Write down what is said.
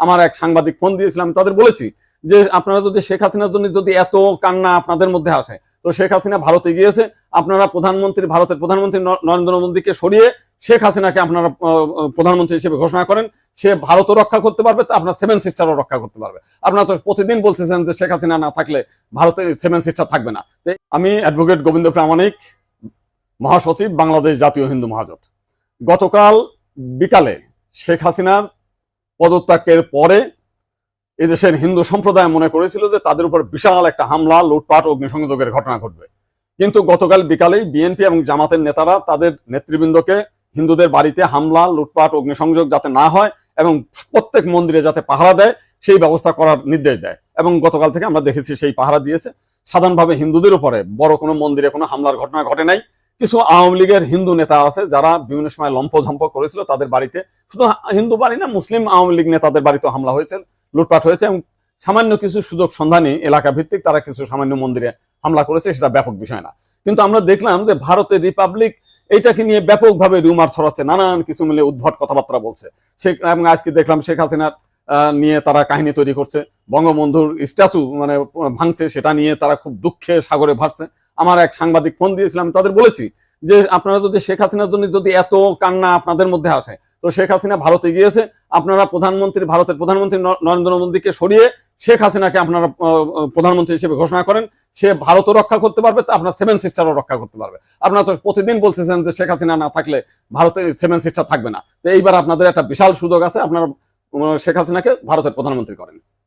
আমার এক সাংবাদিক ফোন দিয়েছিলাম, তাদের বলেছি যে আপনারা যদি শেখ হাসিনার জন্য যদি এত কান্না আপনাদের মধ্যে আসে, তো শেখ হাসিনা ভারতে গিয়েছে, আপনারা ভারতের প্রধানমন্ত্রী নরেন্দ্র মোদীকে সরিয়ে শেখ হাসিনাকে আপনারা প্রধানমন্ত্রী হিসেবে ঘোষণা করেন, সে ভারতও রক্ষা করতে পারবে, আপনার সেভেন সিস্টারও রক্ষা করতে পারবে। আপনারা তো প্রতিদিন বলতেছেন যে শেখ হাসিনা না থাকলে ভারতে সেভেন সিস্টার থাকবে না। আমি অ্যাডভোকেট গোবিন্দ প্রামাণিক, মহাসচিব, বাংলাদেশ জাতীয় হিন্দু মহাজোট। গতকাল বিকালে শেখ হাসিনার পদত্যাগের পরে এদেশের হিন্দু সম্প্রদায় মনে করেছিল যে তাদের উপর বিশাল একটা হামলা, লুটপাট, অগ্নিসংযোগের ঘটনা ঘটবে। কিন্তু গতকাল বিকালেই বিএনপি এবং জামাতের নেতারা তাদের নেতৃবৃন্দকে হিন্দুদের বাড়িতে হামলা, লুটপাট, অগ্নিসংযোগ যাতে না হয় এবং প্রত্যেক মন্দিরে যাতে পাহারা দেয় সেই ব্যবস্থা করার নির্দেশ দেয়। এবং গতকাল থেকে আমরা দেখেছি সেই পাহারা দিয়েছে। সাধারণভাবে হিন্দুদের উপরে বড় কোনো মন্দিরে কোনো হামলার ঘটনা ঘটে নাই। কিছু আওয়ামী লীগের হিন্দু নেতা আছে যারা বিভিন্ন সময় লম্পঝম্প করেছিল, তাদের বাড়িতে, শুধু হিন্দু বাড়ি না, মুসলিম আওয়ামী লীগ নেতাদের বাড়িতেও হামলা হয়েছে, লুটপাট হয়েছে এবং সামান্য কিছু সুযোগ সন্ধানী এলাকা ভিত্তিক তারা কিছু সামান্য মন্দিরে হামলা করেছে, সেটা ব্যাপক বিষয় না। কিন্তু আমরা দেখলাম যে ভারতের রিপাবলিক এইটাকে নিয়ে ব্যাপকভাবে রিউমার ছড়াচ্ছে, নানান কিছু মিলে উদ্ভট কথাবার্তা বলছে। এবং আজকে দেখলাম শেখ হাসিনার নিয়ে তারা কাহিনী তৈরি করছে, বঙ্গবন্ধুর স্ট্যাচু মানে ভাঙছে, সেটা নিয়ে তারা খুব দুঃখে সাগরে ভাসছে। আমার এক সাংবাদিক ফোন দিয়েছিলাম, তাদের বলেছি যে আপনারা যদি শেখ হাসিনার জন্য যদি এত কান্না আপনাদের মধ্যে আসে, তো শেখ হাসিনা ভারতে গিয়েছে, আপনারা ভারতের প্রধানমন্ত্রী নরেন্দ্র মোদীকে সরিয়ে শেখ হাসিনাকে আপনারা প্রধানমন্ত্রী হিসেবে ঘোষণা করেন, সে ভারতও রক্ষা করতে পারবে, আপনার সেভেন সিস্টারও রক্ষা করতে পারবে। আপনারা তো প্রতিদিন বলতেছেন যে শেখ হাসিনা না থাকলে ভারতে সেভেন সিস্টার থাকবে না। তো এইবার আপনাদের একটা বিশাল সুযোগ আছে, আপনারা শেখ হাসিনাকে ভারতের প্রধানমন্ত্রী করেন।